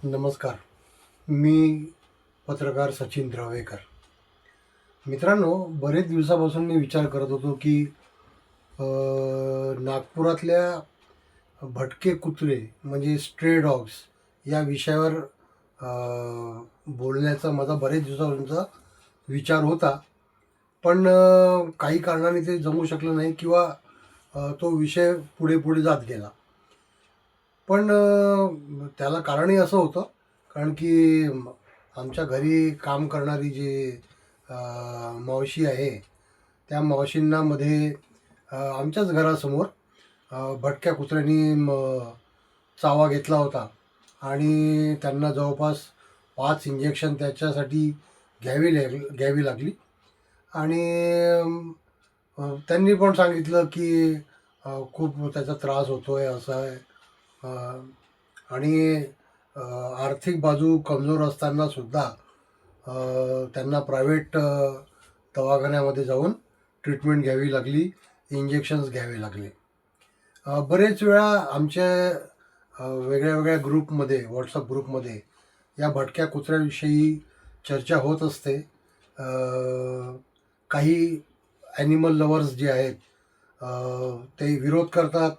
नमस्कार. मी पत्रकार सचिन द्रवेकर. मित्रांनो, बरेच दिवसापासून मी विचार करत होतो की अ, नागपुरातल्या भटके कुत्रे म्हणजे स्ट्रे डॉग्स या विषयावर बोलण्याचा माझा बरेच दिवसापासूनचा विचार होता. पण काही कारणाने ते जमू शकलं नाही किंवा तो विषय पुढे पुढे जात गेला. पण त्याला कारणही असं होतं, कारण की आमच्या घरी काम करणारी जी अ, मावशी आहे, त्या मावशींना मध्ये आमच्याच घरासमोर भटक्या कुत्र्यांनी चावा घेतला होता आणि त्यांना जवळपास 5 इंजेक्शन त्याच्यासाठी घ्यावी लागली. आणि त्यांनी पण सांगितलं की खूप त्याचा त्रास होतोय, असं आहे. अ, आणि अ, आर्थिक बाजू कमजोर असताना सुद्धा त्यांना प्रायव्हेट दवाखान्यामध्ये जाऊन ट्रीटमेंट घ्यावी लागली, इंजेक्शन्स घ्यावे लागले. बरेच वेळा आमच्या वेगळ्या वेगळ्या ग्रुपमध्ये, व्हॉट्सअप ग्रुपमध्ये या भटक्या कुत्र्याविषयी चर्चा होत असते. काही ॲनिमल लवर्स जे आहेत, ते विरोध करतात,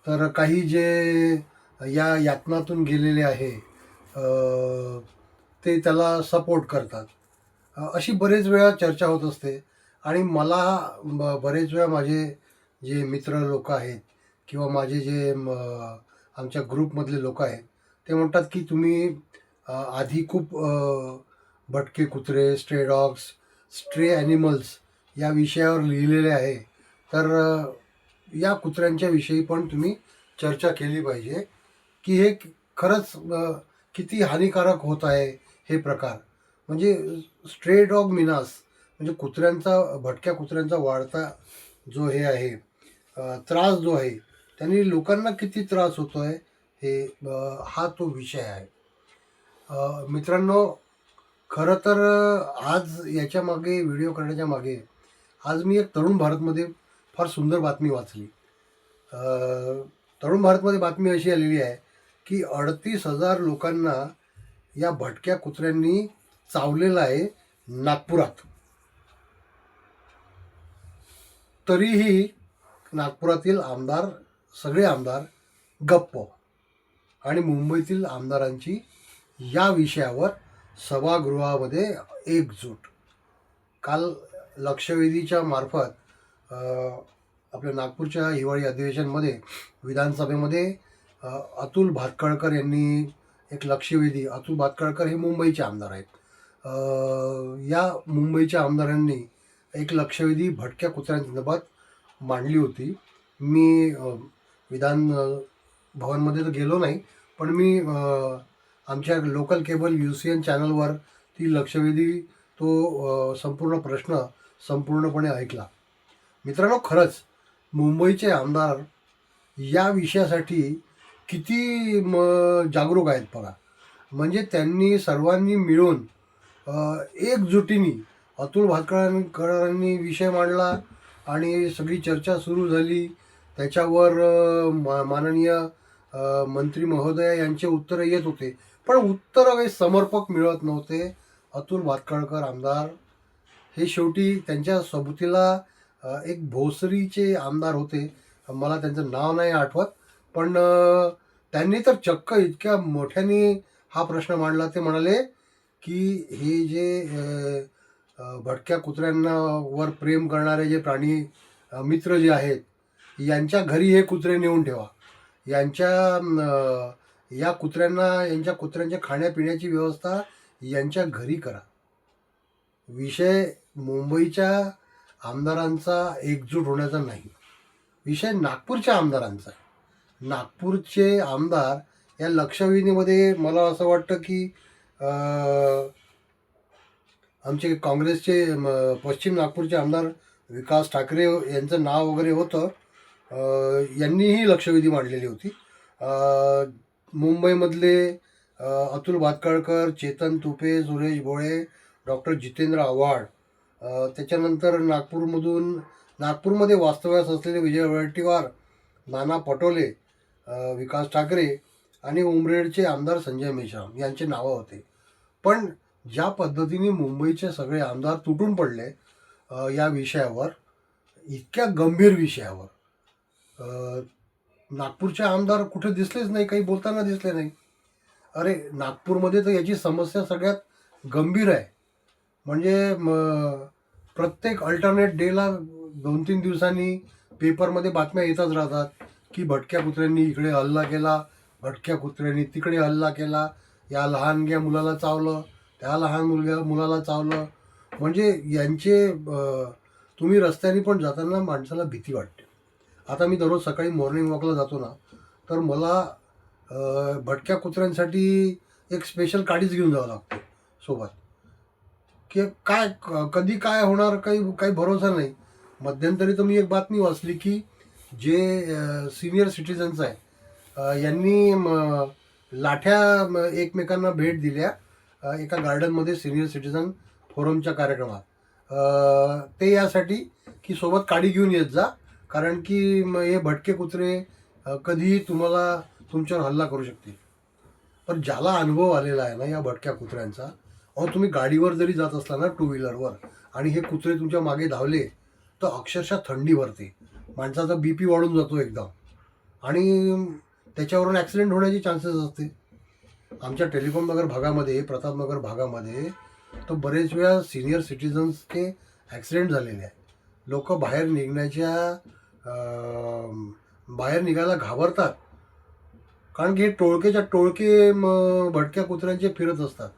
तर काही जे या यातनातून गेलेले आहे, ते त्याला सपोर्ट करतात. अशी बरेच वेळा चर्चा होत असते. आणि मला बरेच वेळा माझे जे मित्र लोक आहेत किंवा माझे जे आमच्या ग्रुपमधले लोक आहेत, ते म्हणतात की तुम्ही आधी खूप भटके कुत्रे, स्ट्रे डॉग्स, स्ट्रे ॲनिमल्स या विषयावर लिहिलेले आहे. तर या कुत्र्यांच्या विषयी पण तुम्ही चर्चा केली पाहिजे की हे खरंच किती हानिकारक होत आहे हे प्रकार. म्हणजे स्ट्रे डॉग मिनास म्हणजे भटक्या कुत्र्यांचा वाढता जो हे आहे, त्रास जो आहे, त्यांनी लोकांना किती त्रास होतो आहे, हे हा तो विषय आहे. मित्रांनो, खरं तर आज याच्या मागे व्हिडिओ करण्याच्या मागे आज मी एक तरुण भारतमध्ये फार सुंदर बातमी वाचली. अ, तरुण भारतमध्ये बातमी अशी आलेली आहे की 38,000 लोकांना या भटक्या कुत्र्यांनी चावलेलं आहे नागपुरात. तरीही नागपुरातील आमदार, सगळे आमदार गप्प. आणि मुंबईतील आमदारांची या विषयावर सभागृहामध्ये एकजूट. काल लक्षवेधीच्या मार्फत आपल्या नागपूरच्या हिवाळी अधिवेशनमध्ये विधानसभेमध्ये अतुल भातखळकर यांनी एक लक्षवेधी, अतुल भातखळकर हे मुंबईचे आमदार आहेत. या मुंबईच्या आमदारांनी एक लक्षवेधी भटक्या कुत्र्यांसंदर्भात मांडली होती. मी विधान भवनमध्ये तर गेलो नाही, पण मी आमच्या लोकल केबल UCN चॅनलवर ती लक्षवेधी, तो संपूर्ण प्रश्न संपूर्णपणे ऐकला. मित्रांनो, खरंच मुंबईचे आमदार या विषयासाठी किती जागरूक आहेत बघा. म्हणजे त्यांनी सर्वांनी मिळून एकजुटीने अतुल भातखळकरांनी विषय मांडला आणि सगळी चर्चा सुरू झाली. त्याच्यावर माननीय मंत्री महोदय यांचे उत्तरं येत होते, पण उत्तरं काही समर्पक मिळत नव्हते. अतुल भातखळकर आमदार हे शेवटी त्यांच्या सोबतीला एक भोसरीचे आमदार होते, मला त्यांचं नाव नाही आठवत, पण त्यांनी तर चक्क इतक्या मोठ्याने हा प्रश्न मांडला. ते म्हणाले की हे जे भटक्या कुत्र्यांवर प्रेम करणारे जे प्राणी मित्र जे आहेत, यांच्या घरी हे कुत्रे नेऊन ठेवा. या कुत्र्यांना, यांच्या कुत्र्यांच्या खाण्यापिण्याची व्यवस्था यांच्या घरी करा. विषय मुंबईच्या आमदारांचा एकजूट होण्याचा नाही, विषय नागपूरच्या आमदारांचा आहे. नागपूरचे आमदार या लक्षवेधीमध्ये, मला असं वाटतं की आमचे काँग्रेसचे पश्चिम नागपूरचे आमदार विकास ठाकरे यांचं नाव वगैरे होतं. यांनीही लक्षवेधी मांडलेली होती. मुंबईमधले अतुल भातखळकर, चेतन तुपे, सुरेश भोळे, डॉक्टर जितेंद्र आव्हाड, त्याच्यानंतर नागपूरमध्ये वास्तव्यास असलेले विजय वडेट्टीवार, नाना पटोले, विकास ठाकरे आणि उमरेडचे आमदार संजय मेश्राम यांचे नावं होते. पण ज्या पद्धतीने मुंबईचे सगळे आमदार तुटून पडले या विषयावर, इतक्या गंभीर विषयावर, नागपूरचे आमदार कुठे दिसलेच नाही, काही बोलताना दिसले नाही. अरे नागपूरमध्ये तर याची समस्या सगळ्यात गंभीर आहे. म्हणजे प्रत्येक अल्टरनेट डेला 2-3 दिवसांनी पेपरमध्ये बातम्या येतच राहतात की भटक्या कुत्र्यांनी इकडे हल्ला केला, भटक्या कुत्र्यांनी तिकडे हल्ला केला, या लहानग्या मुलाला चावलं, त्या लहान मुलाला चावलं. म्हणजे यांचे तुम्ही रस्त्याने पण जाताना माणसाला भीती वाटते. आता मी दररोज सकाळी मॉर्निंग वॉकला जातो ना, तर मला भटक्या कुत्र्यांसाठी एक स्पेशल काडीच घेऊन जावं लागते सोबत, की काय कधी काय होणार काही काही भरोसा नाही. मध्यंतरी तर मी एक बातमी वाचली की जे सिनियर सिटीजन्स आहे यांनी लाठ्या एकमेकांना भेट दिल्या एका गार्डनमध्ये सिनियर सिटीजन फोरमच्या कार्यक्रमात. ते यासाठी की सोबत काडी घेऊन येत जा, कारण की हे भटके कुत्रे कधीही तुम्हाला तुमच्यावर हल्ला करू शकतील. पण ज्याला अनुभव आलेला आहे ना या भटक्या कुत्र्यांचा, तुम्ही गाडीवर जरी जात असला ना टू व्हीलरवर आणि हे कुत्रे तुमच्या मागे धावले तर अक्षरशः थंडी भरते, माणसाचा BP वाढून जातो एकदम, आणि त्याच्यावरून ॲक्सिडेंट होण्याचे चान्सेस असते. आमच्या टेलिकॉम नगर भागामध्ये, प्रतापनगर भागामध्ये तर बरेच वेळा सिनियर सिटीजन्सचे ॲक्सिडेंट झालेले आहेत. लोक बाहेर निघायला घाबरतात, कारण की हे टोळकेच्या टोळके भटक्या कुत्र्यांचे फिरत असतात.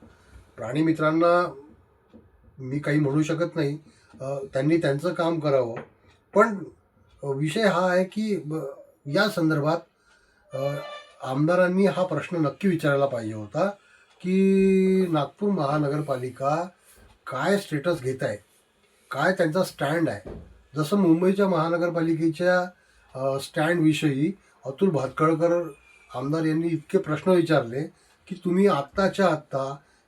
प्राणी मित्रांना मी काही म्हणू शकत नाही, त्यांनी त्यांचं काम करावं. पण विषय हा आहे की या संदर्भात आमदारांनी हा प्रश्न नक्की विचारायला पाहिजे होता की नागपूर महानगरपालिका काय स्टेटस घेत आहे, काय त्यांचा स्टँड आहे. जसं मुंबईच्या महानगरपालिकेच्या स्टँडविषयी अतुल भातखळकर आमदार यांनी इतके प्रश्न विचारले की तुम्ही आत्ताच्या आत्ता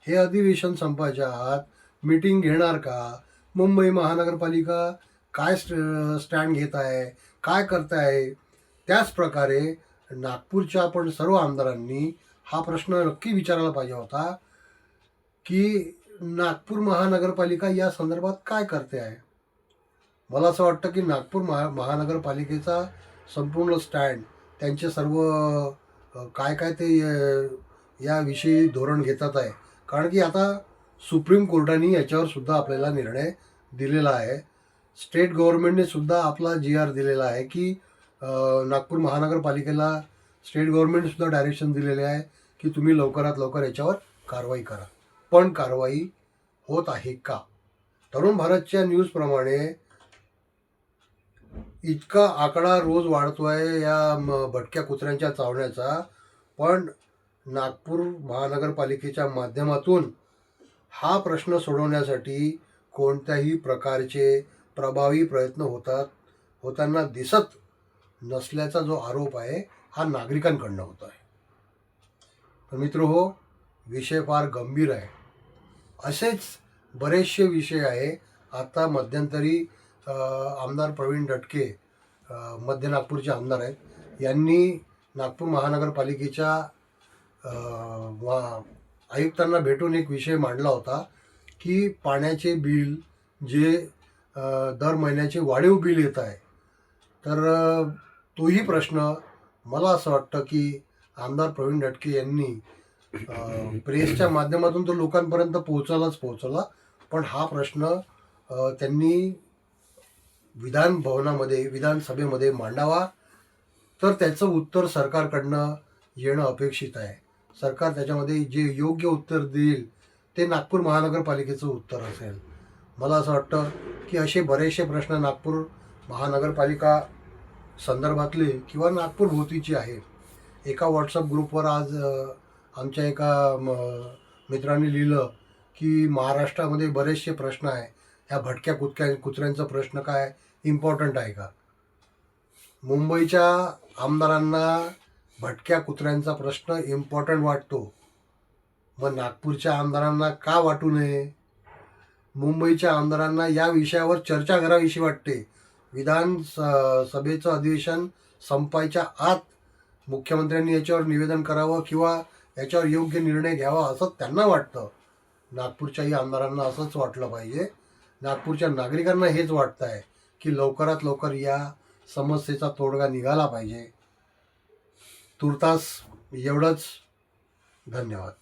हे अधिवेशन संपायच्या आत मीटिंग घेणार का, मुंबई महानगरपालिका काय स्टँड घेत आहे, काय करताय. त्याच प्रकारे नागपूरच्या पण सर्व आमदारांनी हा प्रश्न नक्की विचारायला पाहिजे होता की नागपूर महानगरपालिका या संदर्भात काय करते आहे. मला असं वाटतं की नागपूर महानगरपालिकेचा संपूर्ण स्टँड, त्यांचे सर्व काय काय ते याविषयी धोरण घेतात आहे. कारण की आता सुप्रीम कोर्टाने याच्यावर सुद्धा आपल्याला निर्णय दिलेला आहे. स्टेट गव्हर्नमेंटने सुद्धा आपला GR दिलेला आहे की नागपूर महानगरपालिकेला स्टेट गव्हर्नमेंट सुद्धा डायरेक्शन दिलेले आहे की तुम्ही लवकरात लवकर याच्यावर कारवाई करा. पण कारवाई होत आहे का? तरुण भारतच्या न्यूजप्रमाणे इतका आकडा रोज वाढतोय या भटक्या कुत्र्यांच्या चावण्याचा, पण नागपूर महानगरपालिकेच्या माध्यमातून हा प्रश्न सोडवण्यासाठी कोणत्याही प्रकारचे प्रभावी प्रयत्न होताना दिसत नसल्याचा जो आरोप आहे हा नागरिकांकडनं होत आहे. तर मित्रहो, विषय फार गंभीर आहे. असेच बरेचसे विषय आहे. आता मध्यंतरी आमदार प्रवीण दटके, मध्य नागपूरचे आमदार आहेत, यांनी नागपूर महानगरपालिकेच्या आयुक्तांना भेटून एक विषय मांडला होता की पाण्याचे बिल जे दर महिन्याचे वाढीव बिल येत आहे, तर तोही प्रश्न मला असं वाटतं की आमदार प्रवीण दटके यांनी प्रेसच्या माध्यमातून तो लोकांपर्यंत पोहोचला. पण हा प्रश्न त्यांनी विधानसभेमध्ये मांडावा, तर त्याचं उत्तर सरकारकडनं येणं अपेक्षित आहे. सरकार त्याच्यामध्ये जे योग्य उत्तर देईल ते नागपूर महानगरपालिकेचं उत्तर असेल. मला असं वाटतं की असे बरेचसे प्रश्न नागपूर महानगरपालिका संदर्भातले किंवा नागपूर भोवतीचे आहेत. एका व्हॉट्सअप ग्रुपवर आज आमच्या एका मित्रांनी लिहिलं की महाराष्ट्रामध्ये बरेचसे प्रश्न आहे, ह्या भटक्या कुत्र्यांचा प्रश्न काय इम्पॉर्टंट आहे का? मुंबईच्या आमदारांना भटक्या कुत्र्यांचा प्रश्न इम्पॉर्टंट वाटतो, मग नागपूरच्या आमदारांना का वाटू नये? मुंबईच्या आमदारांना या विषयावर चर्चा करावीशी वाटते. विधानसभेचं अधिवेशन संपायच्या आत मुख्यमंत्र्यांनी याच्यावर निवेदन करावं किंवा याच्यावर योग्य निर्णय घ्यावा असं त्यांना वाटतं. नागपूरच्याही आमदारांना असंच वाटलं पाहिजे. नागपूरच्या नागरिकांना हेच वाटतं आहे की लवकरात लवकर या समस्येचा तोडगा निघाला पाहिजे. तुर्तास एवढंच. धन्यवाद.